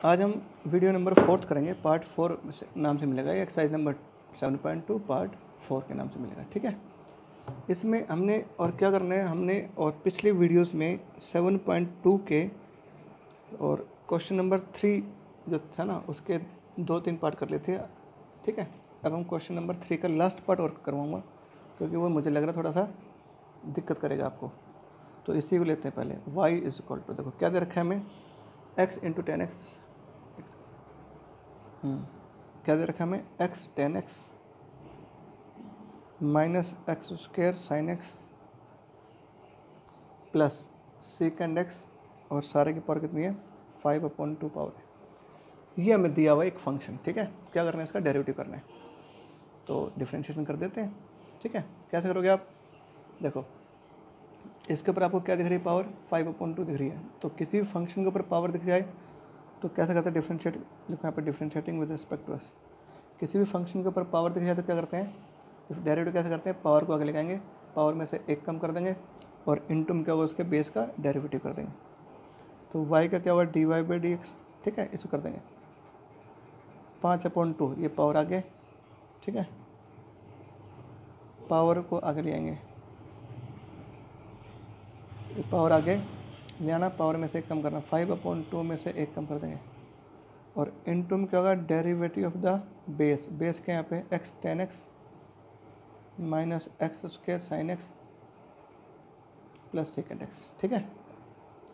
आज हम video number 4 करेंगे, पार्ट 4 नाम से मिलेगा। ये एक्सरसाइज नंबर 7.2 पार्ट 4 के नाम से मिलेगा। ठीक है, इसमें हमने और क्या करना है, हमने और पिछले वीडियोस में 7.2 के और क्वेश्चन नंबर 3 जो था ना, उसके 2-3 पार्ट कर लेते हैं। ठीक है, अब हम क्वेश्चन नंबर 3 का लास्ट पार्ट और करवाऊँगा, क्योंकि वो मुझे लग रहा थोड़ा सा दिक्कत करेगा आपको। तो इसी को लेते हैं पहले। y इज इक्वल टू, देखो क्या दे रखा है हमें, x इंटू 10x, क्या दे रखा है हमें, x 10x minus x square sine x plus second x, और सारे की पावर कितनी है, 5/2 पावर है। ये हमें दिया हुआ एक फंक्शन। ठीक है, क्या करना है, इसका डेरिवेटिव करना है। तो डिफरेंशिएशन कर देते हैं। ठीक है, कैसे करोगे आप, देखो इसके ऊपर आपको क्या दिख रही है, पावर 5/2 दिख रही है। तो किसी भी फंक्शन के ऊपर पावर दिख जाए तो कैसे करते हैं, डिफरेंशिएट, लिखो यहाँ पर differentiating with respect to s. किसी भी फंक्शन के ऊपर पावर दिख जाए तो क्या करते हैं, डेरिवेटिव कैसे करते हैं, पावर को आगे लगाएंगे, पावर में से एक कम कर देंगे और इनटू में क्या होगा, उसके बेस का डेरिवेटिव कर देंगे। तो y का क्या होगा, dy/dx। ठीक है, इसको कर देंगे 5/2, ये पावर आगे। ठीक है, पावर को आगे ले आएंगे, पावर आगे ले आना, पावर में से एक कम करना, 5/2 में से एक कम कर देंगे और इनटू में क्या होगा, derivative of the base. Base के यहाँ पे x 10x minus x square sine x plus second x. ठीक है,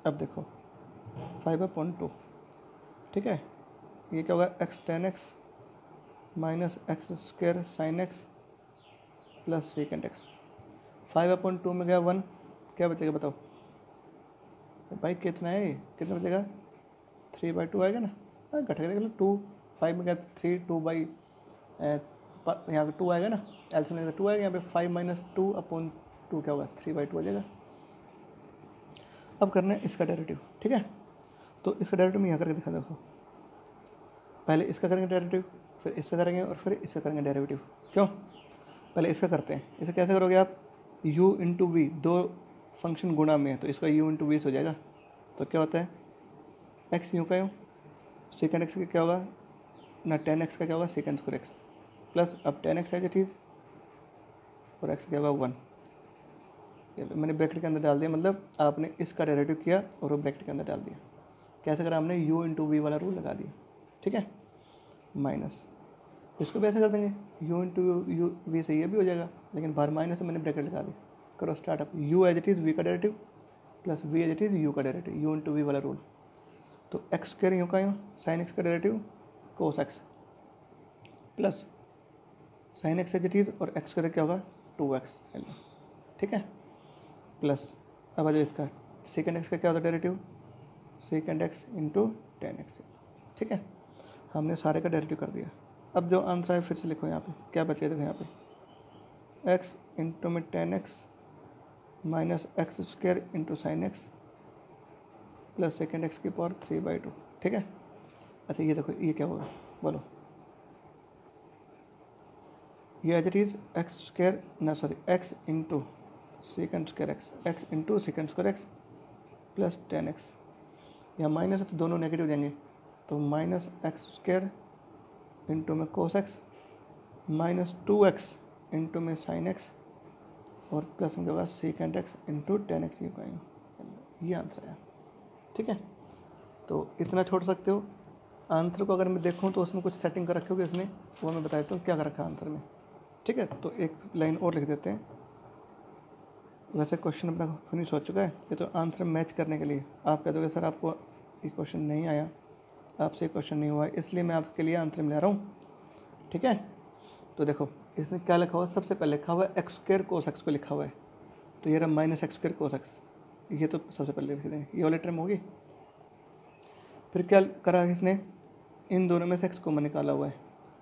अब देखो 5/2। ठीक है, ये क्या होगा, x 10x minus x square sine x plus second x. 5/2 में गया 1, क्या बचेगा बताओ भाई, कितना है ये, कितना बचेगा, 3/2 आएगा ना, घटेगा देख लो 2, 5 में गया 3, 2 यहाँ पे 2 आएगा ना, एल्सियम में 2 आएगा, यहाँ पे 5 - 2/2 क्या होगा, 3/2 आ जाएगा। अब करना है इसका डेरिवेटिव। ठीक है, तो इसका डेरिवेटिव मैं यहाँ करके दिखा देखो, पहले इसका करेंगे डेरिवेटिव, फिर इसका करेंगे और फिर इसका करेंगे डेरिवेटिव। क्यों, पहले इसका करते हैं। इसे कैसे करोगे आप, u इंटू वी, दो फंक्शन गुणा में है तो इसका u इंटू वी हो जाएगा। तो क्या होता है, x यूँ का यूँ, सेकेंड एक्स का क्या होगा ना, 10x का क्या होगा, सेकेंड स्क्वायर एक्स प्लस, अब 10x है चीज़ और x क्या होगा 1। मैंने ब्रैकेट के अंदर डाल दिया, मतलब आपने इसका डेरिवेटिव किया और वो ब्रैकेट के अंदर डाल दिया। कैसे करा हमने, u इंटू वी वाला रूल लगा दिया। ठीक है, माइनस इसको भी ऐसे कर देंगे, u इंटू यू वी से ये भी हो जाएगा, लेकिन बाहर माइनस से मैंने ब्रैकेट लगा दी। करो स्टार्ट, अप u as it is V का derivative plus v as it is u का डेरिवेटिव, u इंटू वी वाला रूल। तो एक्स स्क्वायर यूँ का यूँ, साइन एक्स का derivative cos X plus sine X as it is और एक्स स्क्वायर क्या होगा 2x। ठीक है, प्लस अब आ जाए इसका सेकेंड एक्स का क्या होता है derivative, second x into 10x। ठीक है, हमने सारे का डेरिवेटिव कर दिया। अब जो आंसर है फिर से लिखो, यहाँ पे क्या बचेगा, देखो यहाँ पे x इंटू में 10x minus x square into sine x plus second x की पावर 3/2। ठीक है, अच्छा ये देखो ये क्या होगा, बोलो, ये as it is X square ना sorry X into second square X, X into second square X plus 10x। यहाँ माइनस है तो दोनों नेगेटिव देंगे, तो माइनस एक्स स्क्वायर इंटू में cos x minus 2x into में साइन एक्स और प्लस में क्या होगा, सेकेंड एक्स इंटू 10x। ये आंसर है। ठीक है, तो इतना छोड़ सकते हो। आंसर को अगर मैं देखूँ तो उसमें कुछ सेटिंग कर रखे होगी इसने, वो मैं बता देता हूँ क्या कर रखा है आंसर में। ठीक है, तो एक लाइन और लिख देते हैं। वैसे क्वेश्चन अपना फिनिश हो चुका है, ये तो आंसर मैच करने के लिए। आप कह दोगे सर आपको ये क्वेश्चन नहीं आया, आपसे क्वेश्चन नहीं हुआ है, इसलिए मैं आपके लिए आंसर मिला रहा हूँ। ठीक है, तो देखो इसमें क्या लिखा हुआ है, सबसे पहले लिखा हुआ है एक्स स्क्वायर कोस एक्स को लिखा हुआ है, तो ये रहा minus x square cos x, ये तो सबसे पहले लिख देंगे, ये वाली टर्म होगी। फिर क्या करा है इसने, इन दोनों में से एक्स कॉमन निकाला हुआ है,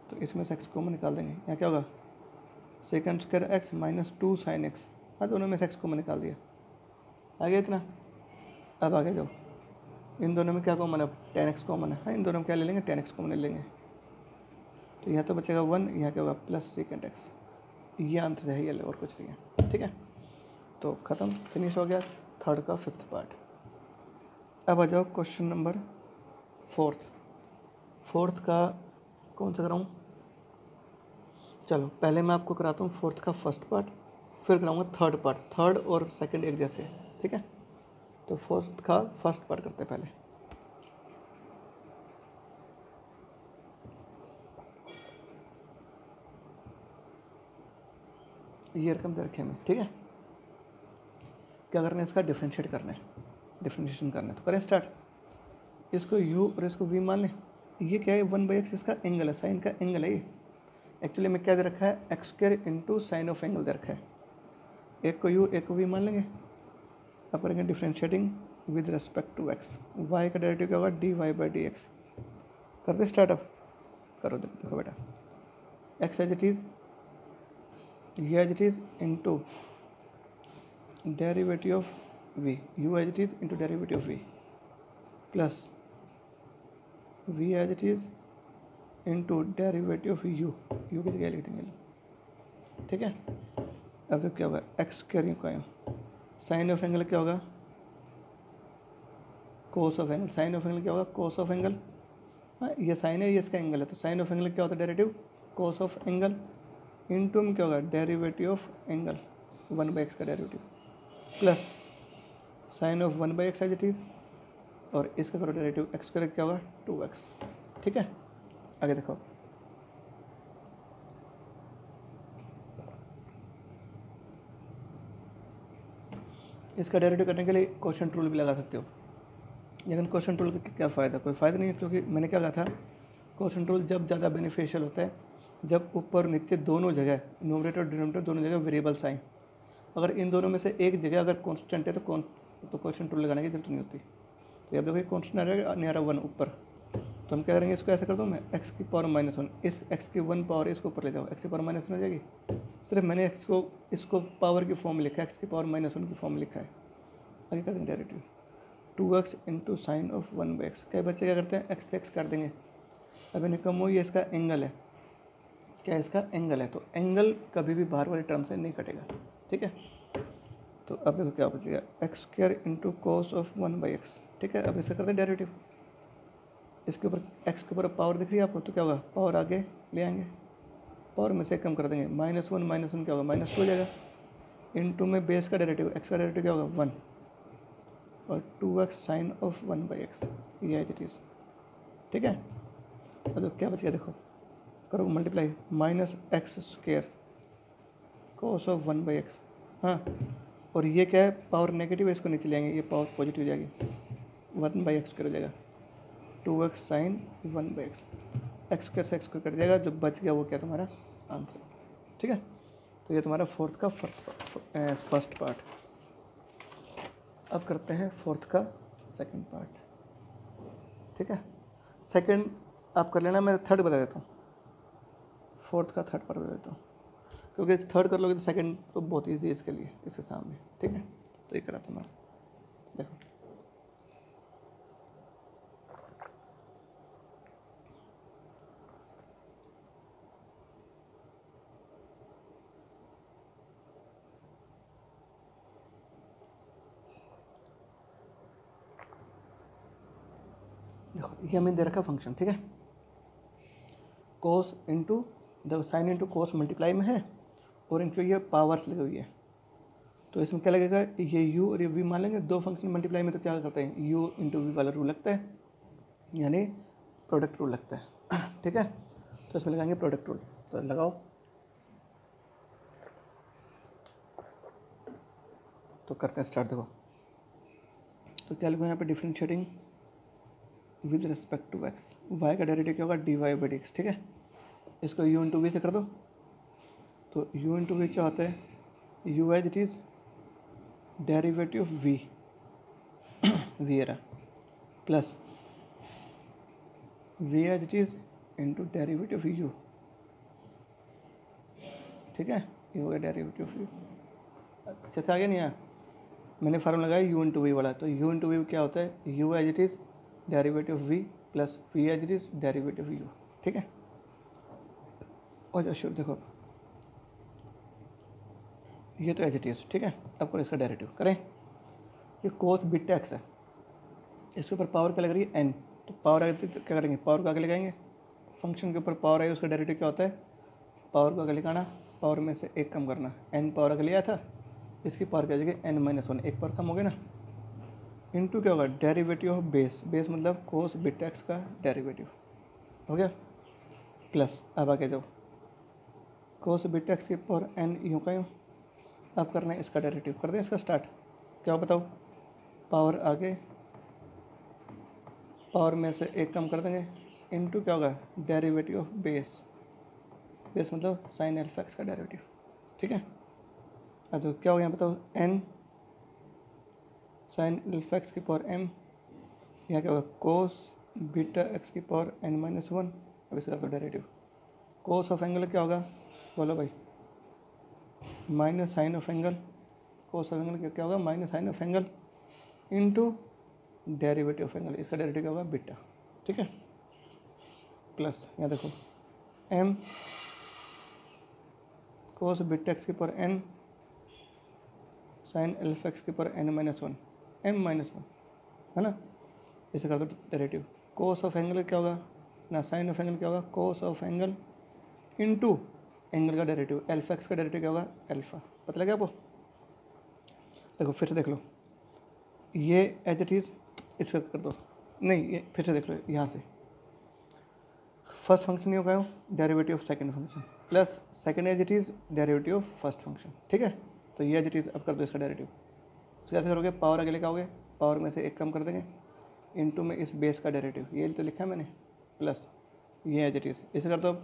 तो इसमें से एक्स कॉमन निकाल देंगे। यहाँ क्या होगा, second square x minus 2 sine x, हाँ दोनों में से एक्स कॉमन निकाल दिया, आ गया इतना। अब आगे जाओ, इन दोनों में क्या कॉमन है, 10x कॉमन है, हाँ इन दोनों में क्या ले लेंगे, 10x कॉमन ले लेंगे, तो यहाँ तो बचेगा 1, यहाँ क्या होगा प्लस सेकेंड एक्स। ये आंसर है, ये और कुछ नहीं है। ठीक है, तो ख़त्म, फिनिश हो गया थर्ड का 5th पार्ट। अब आ जाओ क्वेश्चन नंबर 4। फोर्थ का कौन सा कराऊँ? चलो पहले मैं आपको कराता हूँ फोर्थ का फर्स्ट पार्ट, फिर कराऊंगा थर्ड पार्ट। थर्ड और सेकंड एक जैसे, ठीक है। तो फोर्थ का फर्स्ट पार्ट करते हैं पहले। ये रकम दे रखे हमें, ठीक है। क्या करना है? इसका डिफ्रेंशिएट करना है, डिफ्रेंशिएशन करना है। तो करें स्टार्ट। इसको u और इसको v मान लें। ये क्या है? 1/x इसका एंगल है, साइन का एंगल है ये। एक्चुअली में क्या दे रखा है? x² into sine of angle दे रखा है। एक को u एक को v मान लेंगे। अब करेंगे differentiating with respect to x। y का डेरिवेटिव क्या होगा? dy/dx। कर दे स्टार्ट। अब करो, देखो बेटा, x एज इट इज, ये as it is into derivative of v, u as it is into derivative of v plus v as it is into derivative of u की जगह लिख देंगे, ठीक है। अब तो क्या होगा? एक्स स्क्वायर का साइन ऑफ एंगल क्या होगा? Cos of angle. Sine of angle क्या होगा? Cos of angle. हाँ, ये साइन है, ये इसका एंगल है, तो साइन ऑफ एंगल क्या होता है? Derivative cos of angle. Into में क्या होगा? डेरिवेटिव ऑफ एंगल, 1/x का derivative plus sine of 1/x as it is, और इसका करो डेरिवेटिव, एक्स स्क्वायर क्या होगा? 2x, ठीक है। आगे देखो, इसका डेरिवेटिव करने के लिए क्वोशिएंट रूल भी लगा सकते हो, लेकिन क्वोशिएंट रूल का क्या फ़ायदा? कोई फ़ायदा नहीं है, क्योंकि मैंने क्या कहा था, क्वोशिएंट रूल जब ज़्यादा बेनिफिशियल होता है जब ऊपर नीचे दोनों जगह, न्यूमरेटर और डिनोमिनेटर दोनों जगह वेरिएबल साइन। अगर इन दोनों में से एक जगह अगर कांस्टेंट है तो क्वोशिएंट रूल लगाने की जरूरत नहीं होती। तो अब देखो ये कांस्टेंट आ रहेगा नियर 1 ऊपर, तो हम क्या करेंगे? इसको ऐसा कर दो मैं, x की पावर -1, इस x की 1 पावर इसको ऊपर ले जाओ, x की पावर -1 हो जाएगी। सिर्फ मैंने x को इसको पावर की फॉर्म में लिखा है, x की पावर -1 की फॉर्म में लिखा है। आगे कर देंगे directly 2x into sine of 1/x। कई बच्चे क्या करते हैं? x कर देंगे। अब निकम हो, ये इसका एंगल है, क्या इसका एंगल है, तो एंगल कभी भी बाहर वाली टर्म से नहीं कटेगा, ठीक है। तो अब देखो क्या बचेगा? x² into cos of 1/x, ठीक है। अब इसे करते हैं डेरिवेटिव, इसके ऊपर x के ऊपर पावर दिख रही है आपको, तो क्या होगा? पावर आगे ले आएंगे, पावर में से कम कर देंगे, -1 क्या होगा? -2 हो जाएगा। इंटू में बेस का डेरिवेटिव, x का डेरिवेटिव क्या होगा? 1 और 2x साइन ऑफ 1/x, ये एज इट इज़, ठीक है। तो क्या बच गया? देखो करो multiply, -x² cos of 1/x। हाँ, और ये क्या है? पावर नेगेटिव है, इसको नीचे ले आएंगे, ये पावर पॉजिटिव हो जाएगी, 1/x² हो जाएगा, 2x साइन 1/x। x² से x² कट जाएगा, जो बच गया वो क्या? तुम्हारा आंसर, ठीक है। तो ये तुम्हारा फोर्थ का फर्स्ट पार्ट। अब करते हैं फोर्थ का सेकंड पार्ट, ठीक है। सेकंड आप कर लेना, मैं थर्ड बता देता हूँ, फोर्थ का थर्ड पार्ट बता देता हूँ, क्योंकि थर्ड कर लोगे तो सेकंड तो बहुत ईजी है इसके लिए, इसके सामने, ठीक है। तो ये कराता हूँ मैं, देखो ये हमें दे रखा फंक्शन, ठीक है। कोस इंटू जब साइन इंटू कोस मल्टीप्लाई में है, और इनकी ये पावर्स लगी हुई है, तो इसमें क्या लगेगा? ये u और ये v मान लेंगे। दो फंक्शन मल्टीप्लाई में तो क्या करते हैं? u इंटू वी वाला रूल लगता है, यानी प्रोडक्ट रूल लगता है, ठीक है। तो इसमें लगाएंगे प्रोडक्ट रूल, तो लगाओ। तो करते हैं स्टार्ट। देखो तो क्या लिखो यहाँ पे? Differentiating with respect to x, y का डेरिवेटिव क्या होगा? dy/dx, ठीक है। इसको u इंटू वी से कर दो, तो u इंटू वी क्या होता है? u as it is derivative of v, v रहा, plus v as it is into derivative of u, ठीक है। ये हो गया डेरिवेटिव ऑफ u। अच्छे से आगे नहीं आया? मैंने फार्मूला लगाया u इंटू वी वाला, तो u इंटू वी क्या होता है? u as it is derivative of v plus v as it is derivative of u, ठीक है। और जो देखो ये तो एज इट इज़, ठीक है। अब करो इसका डेरिवेटिव करें। ये कोस बीटा x है, इसके ऊपर पावर क्या लग रही है? n, तो पावर आगे तो क्या करेंगे, पावर को आगे लगाएंगे। फंक्शन के ऊपर पावर आई उसका डेरिवेटिव क्या होता है, पावर को आगे लगाना, पावर में से एक कम करना। n पावर आगे लिया था, इसकी पावर क्या हो जाएगी n-1, एक पावर कम हो गया ना, इनटू क्या होगा डेरिवेटिव ऑफ बेस, बेस मतलब कोस बीटा एक्स का डेरिवेटिव हो गया, प्लस अब आगे जाओ कोस बीटा एक्स की पावर n यूँ का यूँ। अब करना है इसका डेरिवेटिव, कर दें इसका स्टार्ट, क्या बताओ, पावर आगे, पावर में से एक कम कर देंगे, इनटू क्या होगा डेरिवेटिव ऑफ बेस, बेस मतलब साइन एल्फा एक्स का डेरिवेटिव, ठीक है। अब तो क्या हो गया बताओ, n साइन एल्फा एक्स की पावर m, यहाँ क्या होगा कोस बीटा एक्स की पावर n-1। अब इसका तो डेरिवेटिव, कोस ऑफ एंगल क्या होगा बोलो भाई, minus sine of angle, cos of angle क्या होगा minus sine of angle into derivative of angle, इसका डेरिवेटिव क्या होगा बीटा, ठीक है। प्लस यहाँ देखो m कोस बीटा एक्स की power n sine alpha x की पावर n-1 m-1 है ना, इसे कर दो डेरिवेटिव। कोस ऑफ एंगल क्या होगा ना, साइन ऑफ एंगल क्या होगा cos of angle into angle का डेरिवेटिव, एल्फा एक्स का डेरिवेटिव क्या होगा अल्फा, पता लगा आपको। देखो फिर से देख लो, ये एज इट इज़ इसका कर दो, नहीं ये फिर से देख लो, यहाँ से फर्स्ट फंक्शन ये होगा derivative of second function plus second as it is derivative of first function, ठीक है। तो ये एज इट इज़ अब कर दो इसका डेरिवेटिव, तो कैसे करोगे, पावर आगे लेके आओगे, पावर में से एक कम कर देंगे, इनटू में इस बेस का डेरिवेटिव, ये तो लिखा है मैंने, प्लस ये एज इट इज़, इसे कर दो।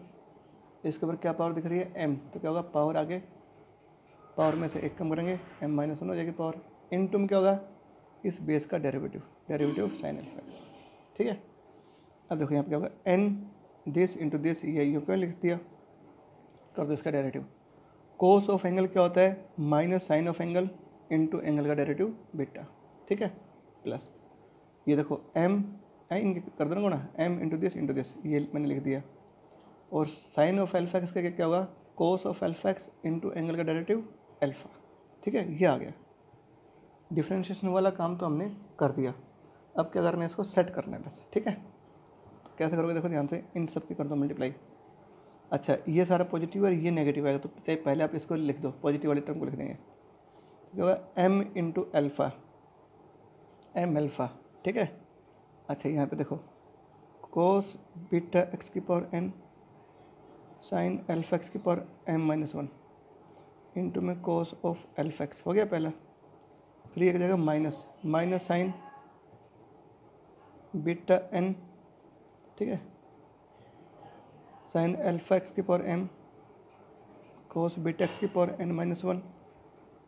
इसके ऊपर क्या पावर दिख रही है m, तो क्या होगा पावर आगे, पावर में से एक कम करेंगे m-1 हो जाएगी पावर, इनटू में क्या होगा इस बेस का derivative, derivative of sine alpha, ठीक है। अब देखो यहाँ पे क्या होगा n दिस इंटू दिस, ये यू क्यों लिख दिया, कर दो इसका डेरिवेटिव। कोस ऑफ एंगल क्या होता है minus sine of angle into angle का डेरिवेटिव बीटा, ठीक है। प्लस ये देखो m इनके कर दो ना m इंटू दिस, ये मैंने लिख दिया, और साइन ऑफ एल्फा एक्स का क्या होगा cos of alpha x into angle का डेरिवेटिव एल्फा, ठीक है। ये आ गया, डिफरेंशिएशन वाला काम तो हमने कर दिया, अब क्या करना है इसको सेट करना है बस, ठीक है। तो कैसे करोगे देखो ध्यान से, इन सब की कर दो मल्टीप्लाई। अच्छा ये सारा पॉजिटिव और ये नेगेटिव आएगा, तो चाहे पहले आप इसको लिख दो, पॉजिटिव वाले टर्म को लिख देंगे, तो क्या होगा m into alpha, m alpha, ठीक है। अच्छा यहाँ पे देखो कोस बीटा एक्स की power n sine alpha x की पावर m-1 इंटू में कोस ऑफ एल्फा एक्स हो गया पहला, फिर ये जाएगा minus minus sign beta n, ठीक है, साइन एल्फा एक्स की power m cos beta x की पावर n-1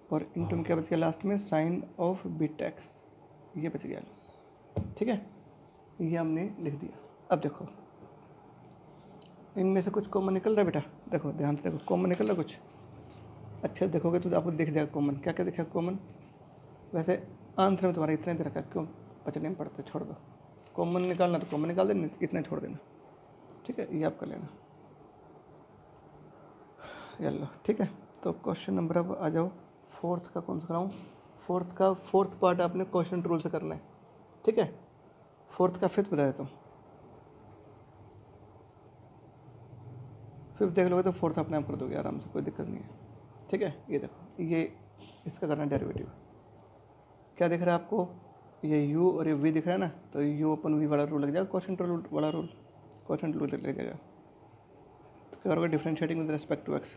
और इंटू में क्या बच गया लास्ट में साइन ऑफ बीटा एक्स, ये बच गया, ठीक है। ये हमने लिख दिया। अब देखो इनमें से कुछ कॉमन निकल रहा है बेटा, देखो ध्यान से देखो कॉमन निकल रहा है कुछ, अच्छे देखोगे तो आपको दिख जाएगा कॉमन, क्या क्या दिखेगा कॉमन। वैसे आंसर में तुम्हारा इतना दे रखा है, क्यों पचने में पड़ते, छोड़ दो, कॉमन निकालना तो कॉमन निकाल देना, इतना छोड़ देना, ठीक है, ये आप कर लेना, चलो ठीक है। तो क्वेश्चन नंबर अब आ जाओ, फोर्थ का कौन सा कराऊँ, फोर्थ पार्ट आपने क्वेश्चन रूल से करना है, ठीक है। फोर्थ का फिफ्थ बता देता हूँ, फिफ्थ देख लोगे तो फोर्थ अपने आप कर दोगे आराम से, कोई दिक्कत नहीं है, ठीक है। ये देखो ये इसका करना है डेरिवेटिव, क्या दिख रहा है आपको, ये u और ये v दिख रहा है ना, तो u अपन v वाला रूल लग जाएगा, क्वेश्चन रूल वाला रूल, क्वेश्चन रूल लग जाएगा। तो क्या होगा differentiating with respect to x,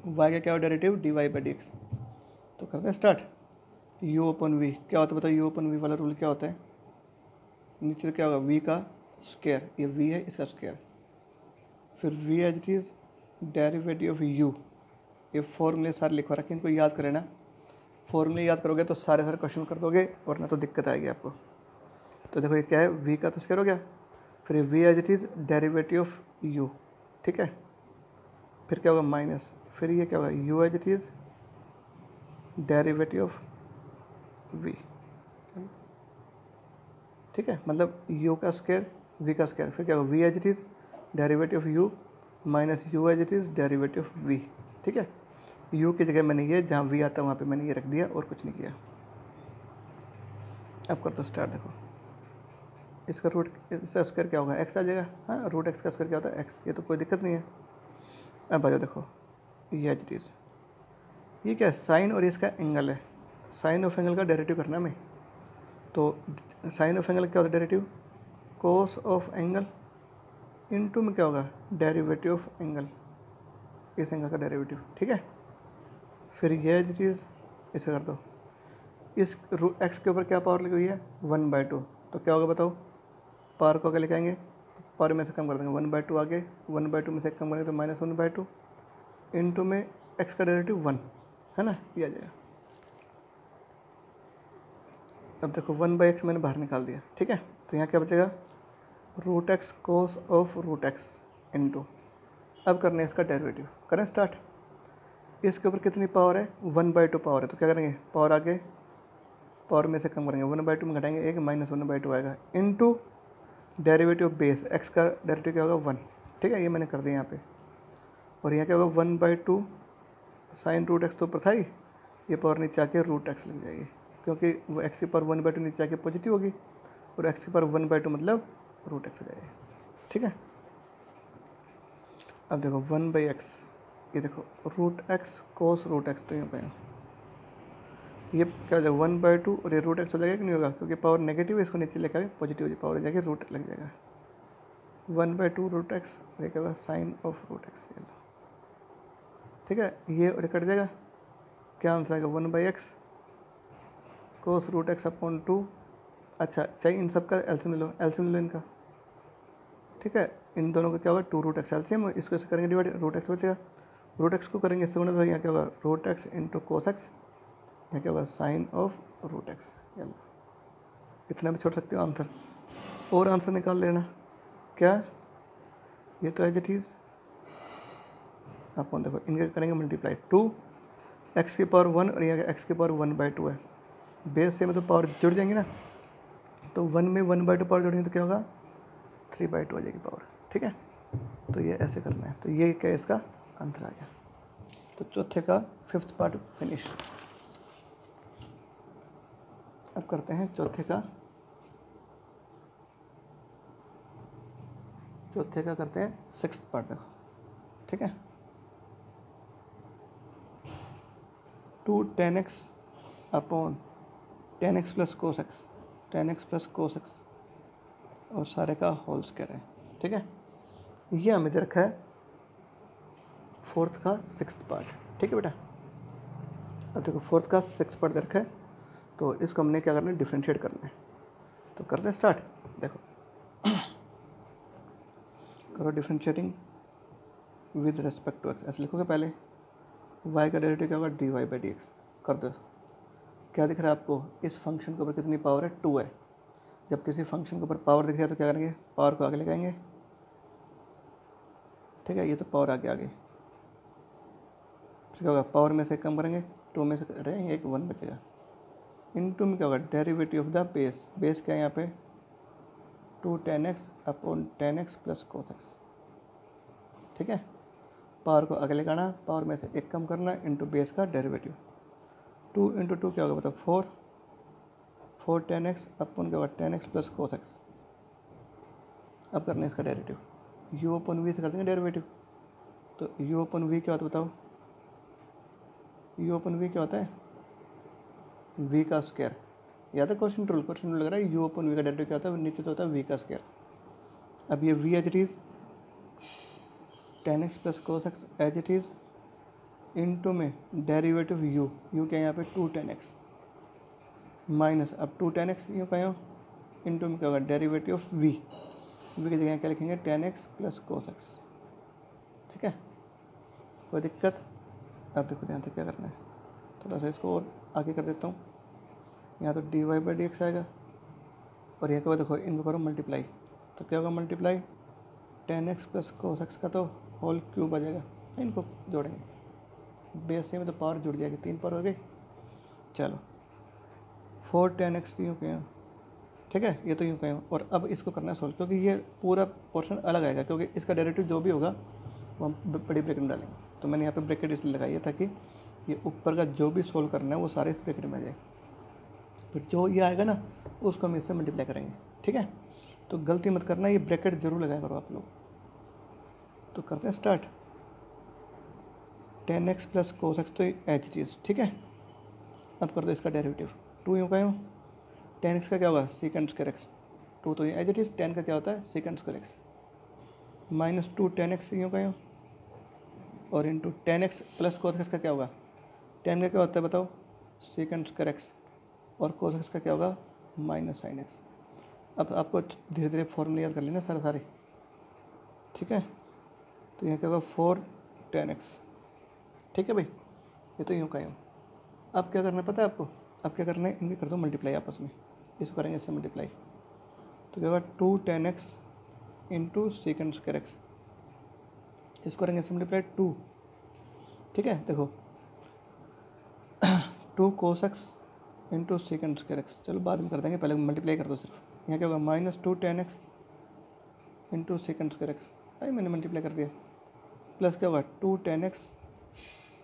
y का क्या हो derivative dy by d x. तो करते हैं स्टार्ट, u अपन v क्या होता है बताओ, u अपन v वाला रूल क्या होता है, नीचे क्या होगा v का स्क्वायर, ये v है इसका स्क्वायर, फिर v as it is derivative of u, ये फॉर्मूले सारे लिखवा रखे, इनको याद करें ना, फॉर्मूले याद करोगे तो सारे क्वेश्चन कर दोगे, वरना तो दिक्कत आएगी आपको। तो देखो ये क्या है, v का तो स्क्वायर हो गया, फिर ये v as it is derivative of u, ठीक है, फिर क्या होगा माइनस, फिर ये क्या होगा u as it is derivative of v, ठीक है, मतलब u का स्क्वायर v का स्क्वायर, फिर क्या होगा v as it is derivative of u minus u as it is derivative of v, ठीक है। u की जगह मैंने ये जहाँ v आता है वहाँ पे मैंने ये रख दिया और कुछ नहीं किया। अब कर दो स्टार्ट, देखो इसका रूट इसका स्क्वायर क्या होगा, एक्स आ जाएगा। हाँ, रूट एक्स का स्क्वायर क्या होता है, एक्स। ये तो कोई दिक्कत नहीं है। अब आ जाओ, देखो ये एज इट इज़, ये क्या है, साइन और इसका एंगल है। साइन ऑफ एंगल का डेरिवेटिव करना है हमें। तो साइन ऑफ एंगल क्या होता है, derivative cos of angle into में क्या होगा, डेरिवेटिव ऑफ एंगल, इस एंगल का डेरिवेटिव। ठीक है, फिर यह चीज़ इसे कर दो। इस एक्स के ऊपर क्या पावर लगी हुई है, 1/2। तो क्या होगा बताओ, पावर को आगे लेके आएंगे, पावर में से कम कर देंगे, 1/2 आगे, 1/2 में से कम करेंगे तो -1/2 इनटू में एक्स का डेरिवेटिव 1 है ना, ये आ जाएगा। अब देखो 1/x मैंने बाहर निकाल दिया। ठीक है, तो यहाँ क्या बचेगा, root x cos of root x into, अब करने इसका डेरिवेटिव, करें स्टार्ट। इसके ऊपर कितनी पावर है, 1/2 पावर है, तो क्या करेंगे, पावर आगे, पावर में से कम करेंगे, 1/2 में घटाएंगे एक, -1/2 आएगा into derivative of base, x का डेरिवेटिव क्या होगा 1। ठीक है, ये मैंने कर दिया यहाँ पे। और यहाँ क्या होगा 1/2 साइन रूट एक्स तो ऊपर था ही, ये पावर नीचे आके रूट एक्स लग जाएगी, क्योंकि वो एक्स की पावर 1/2 नीचे आके पॉजिटिव होगी, और एक्स की पावर 1/2 मतलब रूट एक्स हो जाएगी। ठीक है, अब देखो 1/x, ये देखो रूट एक्स कोस रूट एक्स, तो यहाँ पे ये क्या हो जाएगा 1/2, और ये रूट एक्स हो जाएगा कि नहीं होगा, क्योंकि पावर नेगेटिव है, इसको नीचे लेकर आगे पॉजिटिव हो जाएगी, पावर हो जाएगी रूट लग जाएगा 1/2 रूट एक्स, और ये क्या होगा साइन ऑफ रूट एक्स। ठीक है, ये और कट जाएगा, क्या आंसर आएगा 1/x कोस रूट एक्स अपॉन 2। अच्छा, चाहिए इन सब का एलसीएम ले लो, एलसीएम ले लो इनका। ठीक है, इन दोनों का क्या होगा 2 रूट एक्स एलसीएम, इसको ऐसे करेंगे डिवाइड, रूट एक्स बचेगा, रूट एक्स को करेंगे इससे गुणा, तो यहाँ क्या होगा root x into cos x, यहाँ क्या होगा साइन ऑफ रूट एक्स। इतना भी छोड़ सकते हो आंसर, और आंसर निकाल लेना। क्या, ये तो एज इट इज़ अपन देखो, इनके करेंगे मल्टीप्लाई, 2 एक्स की पावर 1 और यहाँ एक्स की पावर 1/2 है, बेस से मतलब पावर जुड़ जाएंगे ना, तो 1 में 1/2 पावर जुड़ेंगे तो क्या होगा 3/2 आ जाएगी पावर। ठीक है, तो ये ऐसे करना है, तो ये क्या इसका आंसर आ गया। तो चौथे का 5th पार्ट फिनिश। अब करते हैं चौथे का करते हैं 6th पार्ट। देखो ठीक है, 2 tan x upon tan x plus cos x, tan x plus cos x और सारे का होल स्क्वायर है। ठीक है, ये हमें दे रखा है 4th का 6th पार्ट। ठीक है बेटा, अब देखो 4th का 6th पार्ट दे रखा है, तो इसको हमने क्या करना है, डिफ्रेंशिएट करना है। तो करते हैं स्टार्ट। देखो करो differentiating with respect to x, ऐसे लिखोगे पहले, y का डेरिवेटिव क्या होगा dy/dx। कर दो, क्या दिख रहा है आपको, इस फंक्शन के ऊपर कितनी पावर है 2 है। जब किसी फंक्शन के ऊपर पावर दिख रहा है तो क्या करेंगे, पावर को आगे लगाएंगे। ठीक है, ये तो पावर आगे ठीक होगा, पावर में से कम करेंगे, 2 में से रहेंगे एक, 1 बचेगा। इनटू में क्या होगा derivative of the base, base क्या है यहाँ पे 2 tan x upon tan x plus cos x. ठीक है, पावर को आगे लगाना, पावर में से एक कम करना, इंटू बेस का डेरिवेटिव, 2 इंटू 2 क्या होगा बताओ 4 tan x अपॉन क्या होगा tan x plus cos x. अब करना है इसका डेरिवेटिव, u अपॉन v से कर देंगे डेरिवेटिव। तो u अपॉन v क्या होता है बताओ, u अपॉन v क्या होता है v का स्क्वायर। याद है क्वेश्चन रूल लग रहा है, u अपॉन v का डेरिवेटिव क्या होता है, नीचे तो होता है v का स्क्वायर। अब ये v as it is tan x plus cos x as it is into में डेरिवेटिव u क्या है यहाँ पे 2 tan x माइनस, अब 2 tan x यूँ कहीं इनटू में क्या होगा डेरिवेटिव ऑफ v की जगह क्या लिखेंगे tan x plus cos x. ठीक है, कोई दिक्कत। अब देखो यहाँ से क्या करना है, थोड़ा सा इसको और आगे कर देता हूँ, यहाँ तो dy/dx आएगा, और यहाँ के बाद देखो इनको करो मल्टीप्लाई, तो क्या होगा multiply tan x plus cos x का तो होल क्यूब आ जाएगा। इनको जोड़ेंगे, बेस से में तो पावर जुड़ जाएगी, 3 पावर हो गई। चलो 4 tan x यूँ कहें, ठीक है, ये तो यूँ कहें। और अब इसको करना है सोल्व, क्योंकि ये पूरा पोर्शन अलग आएगा, क्योंकि इसका डेरिवेटिव जो भी होगा वो हम बड़ी ब्रैकेट में डालेंगे। तो मैंने यहाँ पे ब्रैकेट इसलिए लगाई है ताकि ये ऊपर का जो भी सोल्व करना है वो सारे इस ब्रैकेट में आ जाए, फिर जो ये आएगा ना उसको हम इससे मल्टीप्लाई करेंगे। ठीक है, तो गलती मत करना, ये ब्रैकेट जरूर लगाया करो आप लोग। तो करते हैं start. Ten x plus cos x तो एच चीज़, ठीक है। अब कर दो इसका डेरिवेटिव, टू यूँ का यूँ, टेन एक्स का क्या होगा सेकेंड स्क्वायर एक्स, टू तो एच इज, टेन का क्या होता है second square x, minus two tan x यूँ का यूँ, और into ten x plus cos x का क्या होगा, टेन का क्या होता है बताओ सेकेंड स्क्वायर एक्स, और कोस एक्स का क्या होगा माइनस साइन एक्स। अब आपको धीरे धीरे फॉर्मूले याद कर लेना सारे, ठीक है। तो यहाँ क्या होगा फोर टेन एक्स, ठीक है भाई, ये तो यूँ का यूँ। अब क्या करना है पता है आपको, अब क्या करना है, इनके कर दो मल्टीप्लाई आपस में, इसको करेंगे इससे मल्टीप्लाई, तो क्या होगा two tan x into second square x, इसको करेंगे इससे मल्टीप्लाई टू, ठीक है। देखो two cos x into second square x, चलो बाद में कर देंगे, पहले मल्टीप्लाई कर दो सिर्फ। यहाँ क्या होगा minus two tan x into second square x, भाई मैंने मल्टीप्लाई कर दिया, प्लस क्या होगा two tan x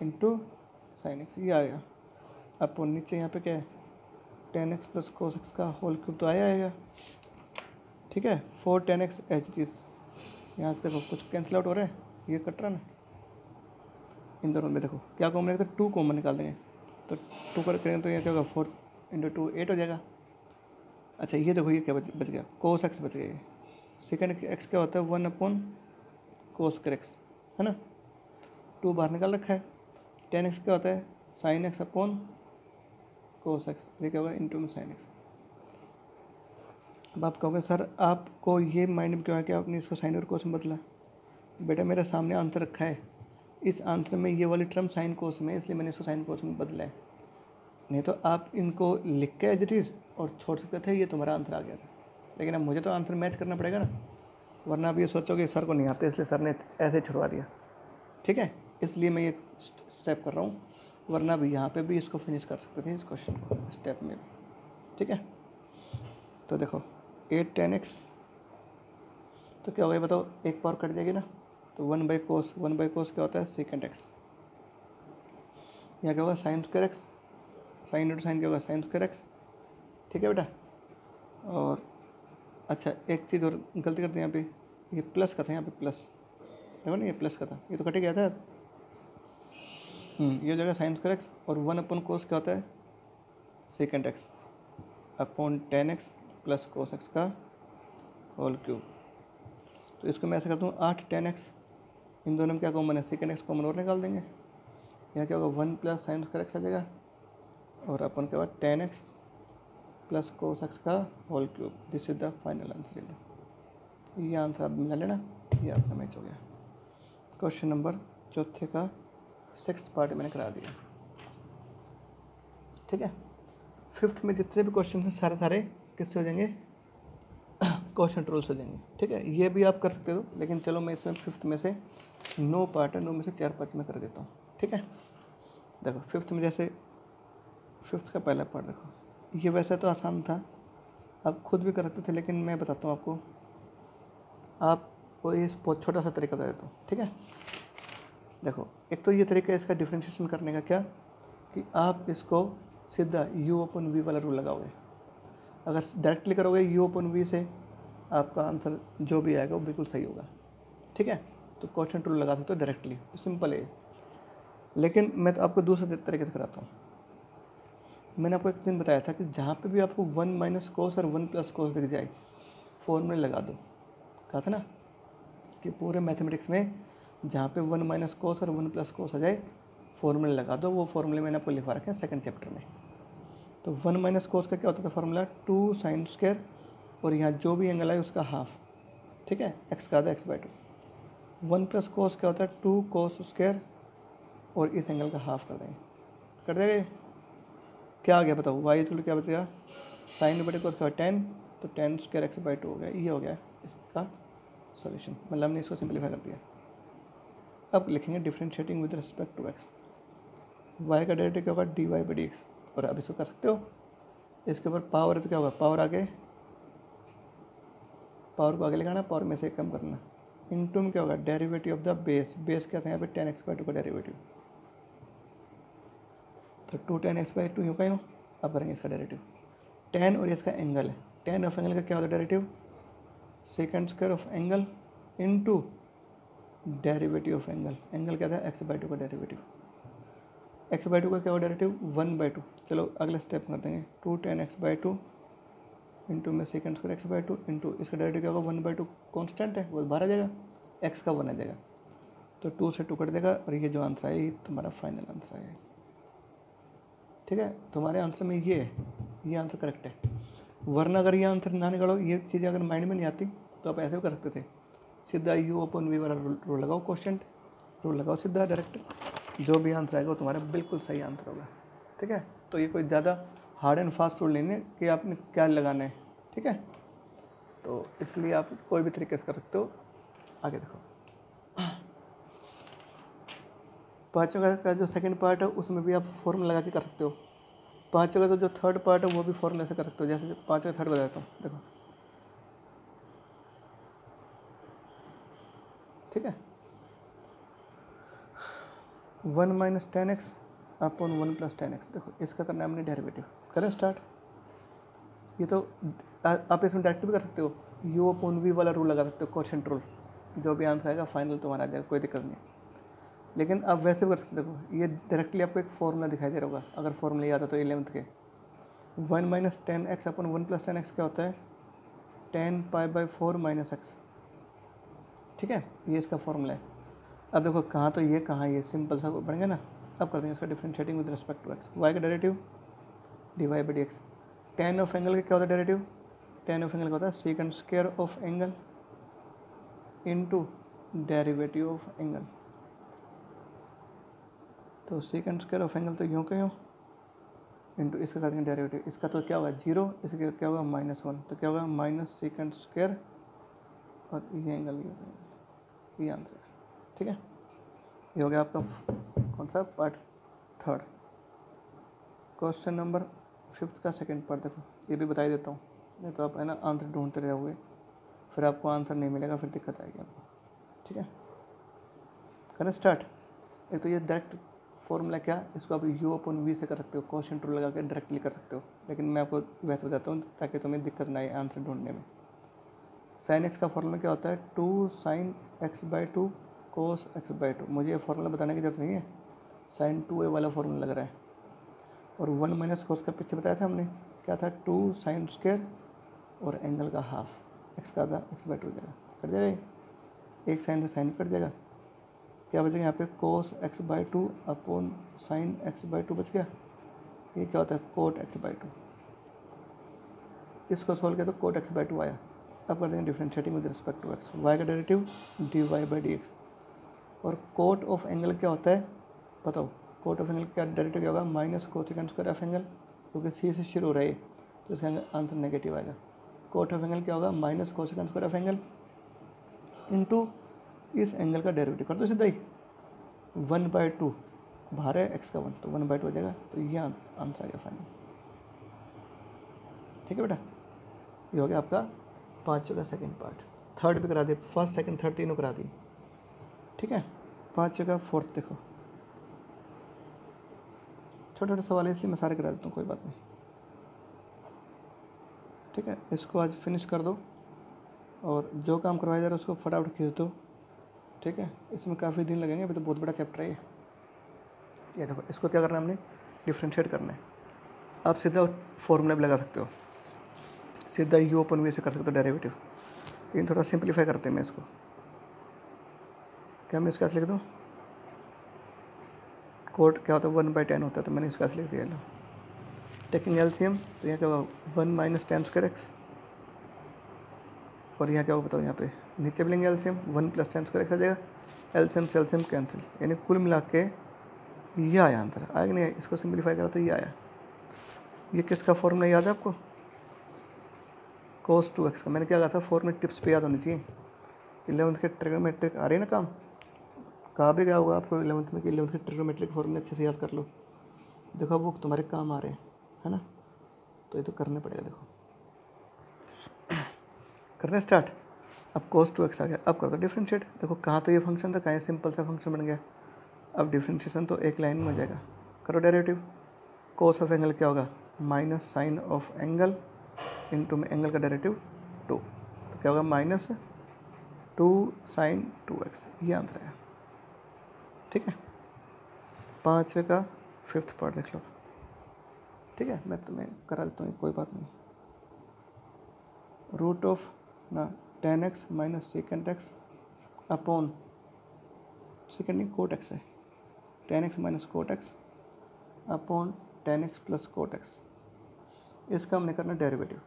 into sine x, ये आ गया। अब नीचे यहाँ पे क्या है tan x plus cos x का होल क्यूब तो आएगा, ठीक है। फोर टेन एक्स एच चीज़, यहाँ से देखो कुछ कैंसिल आउट हो रहा है, ये कट रहा ना, इन दोनों में देखो क्या कॉमन है, तो टू कॉमन निकाल देंगे, तो टू कर करेंगे तो ये क्या होगा फोर इंटू टू एट हो जाएगा। अच्छा ये देखो ये क्या बच गया, कोस एक्स बच गया, सेकेंड एक्स क्या होता है वन अपॉन कोस कर एक्स, है ना, टू बाहर निकाल रखा है। टेन एक्स क्या होता है sine x upon cos x, ये क्या होगा इंटू में साइन एक्स। अब आप कहोगे सर आपको ये माइंड में क्यों है कि आपने इसको साइन और कोस में बदला, बेटा मेरे सामने आंसर रखा है, इस आंसर में ये वाली टर्म साइन कोस में, इसलिए मैंने इसको साइन कोस में बदला है, नहीं तो आप इनको लिख के एज इट इज़ और छोड़ सकते थे, ये तुम्हारा आंसर आ गया था। लेकिन अब मुझे तो आंसर मैच करना पड़ेगा ना, वरना आप ये सोचोगे सर को नहीं आते इसलिए सर ने ऐसे छुड़वा दिया, ठीक है। इसलिए मैं ये स्टेप कर रहा हूँ, वरना भी यहाँ पे भी इसको फिनिश कर सकते थे इस क्वेश्चन को स्टेप में, ठीक है। तो देखो एट टेन एक्स तो क्या होगा बताओ, एक पावर कट जाएगी ना, तो वन बाई कोस क्या होता है सेकेंड एक्स, यहाँ क्या होगा sign square x, sine into sine क्या होगा साइन स्क्वायर एक्स, ठीक है बेटा। और अच्छा एक चीज़ और गलती करते हैं यहाँ पे, ये प्लस का था यहाँ पे प्लस, देखो ना ये प्लस का था, ये तो कट गया था, ये हो जाएगा साइन स्क्वायर एक्स, और वन अपॉन कोस क्या होता है second x upon ten x plus cos x का होल क्यूब। तो इसको मैं ऐसा करता हूँ आठ टेन एक्स, इन दोनों में क्या कॉमन है सेकेंड एक्स कॉमन और निकाल देंगे, यहाँ क्या होगा one plus sine square X आ जाएगा, और अपन के बाद ten x plus cos x का whole cube, this is the final answer. ये आंसर आप मिला लेना, ये आपका मैच हो गया। क्वेश्चन नंबर चौथे का सिक्स पार्ट मैंने करा दिया, ठीक है। फिफ्थ में जितने भी क्वेश्चन हैं सारे किससे हो जाएंगे क्वेश्चन रूल्स हो जाएंगे, ठीक है। ये भी आप कर सकते हो, लेकिन चलो मैं इसमें फिफ्थ में से 9 पार्ट है, 9 में से 4 पाँच में कर देता हूँ, ठीक है। देखो फिफ्थ में जैसे फिफ्थ का पहला पार्ट देखो, ये वैसे तो आसान था, आप खुद भी कर सकते थे, लेकिन मैं बताता हूँ आपको, आपको ये बहुत छोटा सा तरीका बता देता हूँ, ठीक है। देखो एक तो ये तरीका है इसका डिफ्रेंशिएशन करने का, क्या कि आप इसको सीधा u अपन v वाला रूल लगाओगे, अगर डायरेक्टली करोगे u अपन v से आपका आंसर जो भी आएगा वो बिल्कुल सही होगा, ठीक है। तो क्वेश्चन रूल लगा सकते हो डायरेक्टली, सिंपल है। लेकिन मैं तो आपको दूसरे तरीके से कराता हूँ। मैंने आपको एक दिन बताया था कि जहाँ पे भी आपको वन माइनस कोस और वन प्लस कोस दिख जाए फॉर्मूले लगा दो, कहा था ना कि पूरे मैथमेटिक्स में जहाँ पे वन माइनस कोस और वन प्लस कोस आ जाए फॉर्मूले लगा दो। वो फॉर्मूले मैंने आपको लिखवा रखे हैं सेकंड चैप्टर में। तो वन माइनस कोस का क्या होता था फॉर्मूला, टू साइन स्क्वायर और यहाँ जो भी एंगल है उसका हाफ, ठीक है, एक्स का आधा x by to. One plus cos क्या होता है, टू कोस स्क्वायर और इस एंगल का हाफ कर देंगे, कर देंगे। क्या आ गया बताओ, वाई इक्वल क्या बचेगा, साइन बटे कोस का 10, तो 10 स्क्वायर एक्स बाई टू हो गया। ये हो गया इसका सॉल्यूशन, मतलब हमने इसको सिंपलीफाई कर दिया। अब लिखेंगे differentiating with respect to x, y का डेरिवेटिव क्या होगा d y by d x. और अब इसको कर सकते हो, इसके ऊपर पावर है तो क्या होगा, पावर आगे, पावर को आगे लगाना, पावर में से कम करना। इनटू में क्या होगा derivative of the base, base क्या था यहाँ पे 10x बाई टू का डेरिवेटिव, तो 2 10x बाई टू यूँ का यूँ। अब करेंगे इसका डेरिवेटिव, 10 और इसका एंगल है, 10 ऑफ एंगल का क्या होता है derivative second square of angle into derivative of angle. Angle क्या था, एक्स बाई टू का डेरिवेटिव। एक्स बाई टू का क्या होगा डेरिवेटिव, 1/2। चलो अगला स्टेप कर देंगे, 2 tan x by two into में second square X by two into इसका डायरेक्ट क्या होगा, 1/2 कॉन्स्टेंट है वो बाहर आ जाएगा, एक्स का 1 आ जाएगा, तो 2 से 2 कट देगा और ये जो आंसर है ये तुम्हारा फाइनल आंसर है। ठीक है, तुम्हारे आंसर में ये है, ये आंसर करेक्ट है। वरना अगर ये आंसर ना निकालो, ये चीज़ें अगर माइंड में नहीं आती तो आप ऐसे भी कर सकते थे, सीधा यू अपन वी वाला रूल लगाओ, क्वेश्चन रूल लगाओ सीधा डायरेक्ट, जो भी आंसर आएगा वो तुम्हारा बिल्कुल सही आंसर होगा। ठीक है, तो ये कोई ज़्यादा हार्ड एंड फास्ट रूल नहीं है कि आपने क्या लगाना है। ठीक है, तो इसलिए आप कोई भी तरीके से कर सकते हो। आगे देखो, पाँचों का जो सेकंड पार्ट है उसमें भी आप फॉर्मूला लगा के कर सकते हो। पाँचों का तो जो थर्ड पार्ट है वो भी फॉर्मूला से कर सकते हो। जैसे पाँचों का थर्ड बताता हूँ, देखो ठीक है, 1 minus 10x upon 1 plus 10x। देखो इसका करना है हमने डेरिवेटिव, करें स्टार्ट। ये तो आप इसमें डायरेक्ट भी कर सकते हो, यू अपॉन वी वाला रूल लगा सकते हो, क्वोशिएंट रूल, जो भी आंसर आएगा फाइनल तुम्हारा आ जाएगा, कोई दिक्कत नहीं। लेकिन आप वैसे भी कर सकते हो, देखो ये डायरेक्टली आपको एक फॉर्मूला दिखाई दे रहा होगा, अगर फॉर्मूला याद है तो 11th के 1 माइनस 10x अपन 1 प्लस 10x क्या होता है, 10 पाई बाई 4 माइनस x। ठीक है, ये इसका फॉर्मूला है। अब देखो कहाँ तो ये कहाँ ये सिंपल सा बन गया ना। अब करते हैं इसका differentiating with respect to x, y का derivative dy by d x. Tan of angle का क्या होता है डेरिवेटिव, टेन ऑफ एंगल का होता है second square of angle into derivative of angle. तो सेकंड स्क्वायर ऑफ एंगल तो यूँ का यूँ इंटू इसका करेंगे डेरिवेटिव, इसका तो क्या होगा 0, इसका क्या होगा -1, तो क्या होगा माइनस सेकंड स्क्वायर और ये एंगल ये आंसर है। ठीक है, ये हो गया आपका कौन सा part, third. Question number 5th का सेकंड पार्ट देखो, ये भी बता ही देता हूँ, नहीं तो आप है ना आंसर ढूंढते रहोगे, फिर आपको आंसर नहीं मिलेगा, फिर दिक्कत आएगी आपको। ठीक है, करें स्टार्ट। एक तो ये डायरेक्ट फॉर्मूला क्या, इसको आप यू अपन वी से कर सकते हो, क्वेश्चन रूल लगा के डायरेक्टली कर सकते हो, लेकिन मैं आपको वैसे बताता हूँ ताकि तुम्हें दिक्कत ना आए आंसर ढूंढने में। साइन एक्स का फॉर्मूला क्या होता है, 2 sin x by 2 cos x by 2। मुझे ये फॉर्मूला बताने की जरूरत नहीं है, साइन 2a वाला फॉर्मूला लग रहा है। और 1 माइनस कोस का पीछे बताया था हमने, क्या था 2 sin स्क्वायर और एंगल का हाफ, x का आधा x बाई 2 जाएगा, कट जाएगा, एक साइन से साइन कट जाएगा, क्या बचेगा यहाँ पे कोस x by 2 upon sine x by 2 बच गया। ये क्या होता है कोट x बाई 2, इसको सोल्व किया तो कोट x बाई 2 आया। अब कर देंगे differentiating with respect to x, y का derivative dy by d x. और कोट ऑफ एंगल क्या होता है बताओ, कोट ऑफ एंगल क्या डेरिवेटिव क्या होगा, minus cosecant square of angle, क्योंकि सी से शुरू हो रहा है तो इसका आंसर नेगेटिव आएगा। कोट ऑफ एंगल क्या होगा, minus cosecant square of angle into इस एंगल का डेरिवेटिव कर दो सीधा ही, 1/2 बाहर है x का 1 तो 1/2 हो जाएगा, तो ये आंसर आ गया फाइनल। ठीक है बेटा, ये हो गया आपका पाँचों का सेकंड पार्ट। थर्ड भी करा दिए, फर्स्ट सेकंड थर्ड तीनों करा दिए। ठीक है, पाँचों का फोर्थ देखो, छोटे छोटे सवाल है इसलिए मैं सारे करा देता हूँ, कोई बात नहीं। ठीक है, इसको आज फिनिश कर दो और जो काम करवाया जा रहा है उसको फटाफट खींच दो। ठीक है, इसमें काफ़ी दिन लगेंगे, अभी तो बहुत बड़ा चैप्टर है ये देखो, इसको क्या करना है हमने डिफ्रेंशिएट करना है। आप सीधा फॉर्मूला भी लगा सकते हो, सीधा यू अपन वी से कर सकते हो डेरिवेटिव, लेकिन थोड़ा सिंपलीफाई करते हैं मैं इसको, क्या मैं इसका लिख दूँ, कोट क्या होता है 1/10 होता है, तो मैंने इसका लिख दिया। लो टेकिंग एलसीएम, तो यहाँ क्या होगा 1 माइनस 10 स्क्वायर एक्स, और यहाँ क्या होगा बताओ, यहाँ पे नीचे भी लेंगे एलसीएम 1 प्लस 10 स्क्वायर एक्स आ जाएगा, एलसीएम से एलसीएम कैंसिल, यानी कुल मिला के ये आया आंसर, आएगा नहीं, इसको सिंपलीफाई करा तो ये आया। ये किसका फॉर्मूला याद है आपको, cos 2x का। मैंने क्या कहा था फॉर्मूला टिप्स पे याद होनी चाहिए, 11th के ट्रिग्नोमेट्रिक आ रही है ना काम, कहा भी गया होगा आपको 11th में कि 11th के ट्रिग्नोमेट्रिक फॉर्मूले अच्छे से याद कर लो, देखो वो तुम्हारे काम आ रहे हैं, है ना, तो ये तो करने पड़ेगा। देखो करते हैं स्टार्ट। अब cos 2x आ गया, अब कर दो डिफ्रेंशिएट। देखो कहाँ तो ये फंक्शन था, कहाँ सिंपल सा फंक्शन बन गया, अब डिफ्रेंशिएशन तो एक लाइन में हो जाएगा। करो डेरिवेटिव, कोस ऑफ एंगल क्या होगा minus sine of angle into में एंगल का डेरिवेटिव 2, तो क्या होगा माइनस 2 sin 2x, ये आंसर है। ठीक है, 5वें का 5th पार्ट देख लो। ठीक है, मैं तुम्हें करा देता हूँ, कोई बात नहीं। रूट ऑफ ना 10x minus second x upon second नहीं कोट एक्स है, 10x minus cot x upon 10x plus cot x. इसका हमने करना डेरिवेटिव।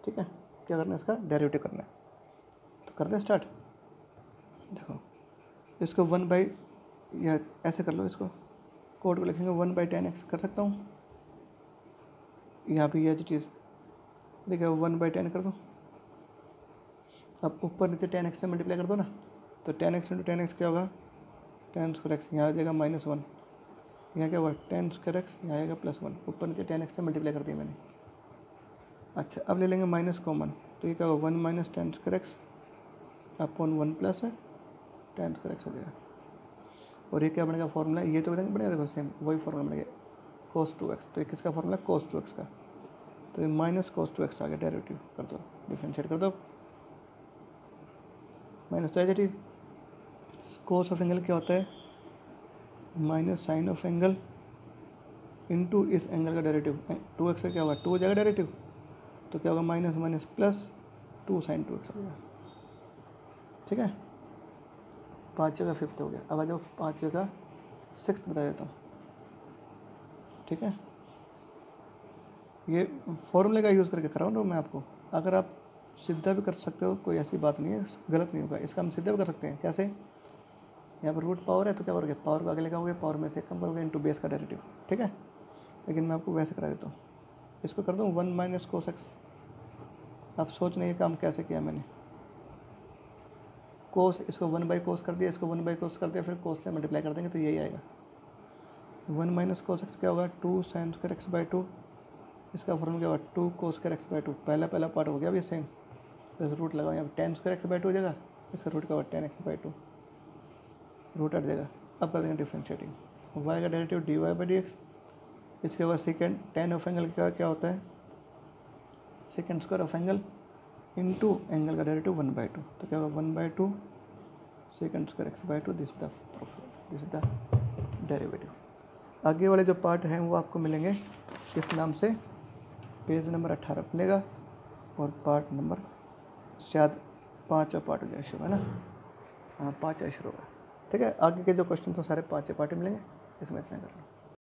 ठीक है, क्या करना है, इसका डेरिवेटिव करना है। तो कर दें स्टार्ट। देखो इसको 1 बाई, या ऐसे कर लो, इसको कोड को लिखेंगे 1 बाई 10x कर सकता हूँ। यहाँ भी यह चीज़ देखिए 1 बाई 10 कर दो। अब ऊपर नीचे 10x से मल्टीप्लाई कर दो ना, तो 10x इंटू 10x क्या होगा, 10 स्क्वायर एक्स, यहाँ आ जाएगा -1, यहाँ क्या होगा 10 स्क्वायर एक्स, यहाँ आएगा +1, ऊपर नीचे 10x से मल्टीप्लाई कर दिया मैंने। अच्छा, अब ले लेंगे माइनस कॉमन, तो ये क्या होगा 1 minus 10 square x upon 1 plus 10 square x हो जाएगा। और ये क्या बनेगा फॉर्मूला, ये तो बनेगा देखो सेम वही फॉर्मूला बनेगा cos 2x। तो ये किसका फॉर्मूला, cos 2x का, तो ये माइनस cos 2x आ गया, डेरिवेटिव कर दो, डिफरेंशिएट कर दो, माइनस तो एज कोस ऑफ एंगल क्या होता है, minus sine of angle into इस एंगल का डेरिवेटिव। 2x का क्या होगा 2 हो जाएगा डेरिवेटिव, तो क्या होगा minus minus plus 2 sin 2x हो गया। ठीक है, 5वें का 5th हो गया। अब आ जाओ 5वें का 6th बता देता हूँ। ठीक है, ये फॉर्मूले का यूज़ करके कराऊँ मैं आपको। अगर आप सीधा भी कर सकते हो, कोई ऐसी बात नहीं है, गलत नहीं होगा। इसका हम सीधा भी कर सकते हैं, कैसे, यहाँ पर रूट पावर है तो क्या करोगे, पावर को आगे लेकर आओगे, पावर में से कम करोगे इनटू बेस का डेरिवेटिव। ठीक है, लेकिन मैं आपको वैसे करा देता हूँ। इसको कर दूँ 1 माइनस कोस एक्स। आप सोच नहीं ये काम कैसे किया मैंने, कोस, इसको 1 बाई कोस कर दिया, इसको 1 बाई कोस कर दिया, फिर कोस से मल्टीप्लाई कर देंगे तो यही आएगा। 1 माइनस कोस एक्स क्या होगा 2 साइन स्क्वायर एक्स बाई 2, इसका फॉर्मूला क्या होगा 2 कोस स्क्वायर एक्स बाई 2। पहला पार्ट हो गया अभी सेम, बस रूट लगाओ, यहाँ पर 10 स्क्वायर एक्स बाई 2 हो जाएगा, इसका रूट क्या होगा 10x बाई 2, रूट हट जाएगा। अब कर देंगे डिफ्रेंशिएटिंग, y का derivative dy by d x, इसके बाद सेकेंड टेन ऑफ एंगल का क्या होता है, second square of angle into angle का डेरिवेटिव 1/2, तो क्या होगा 1/2 second square X by 2, this is the derivative. आगे वाले जो पार्ट हैं वो आपको मिलेंगे इस नाम से, पेज नंबर 18 मिलेगा, और पार्ट नंबर शायद 5वां पार्ट हो जाए शुरू, है ना, हाँ 5वां शुरू होगा। ठीक है, आगे के जो क्वेश्चन हैं सारे 5वें पार्ट मिलेंगे, इसमें इतना कर लो।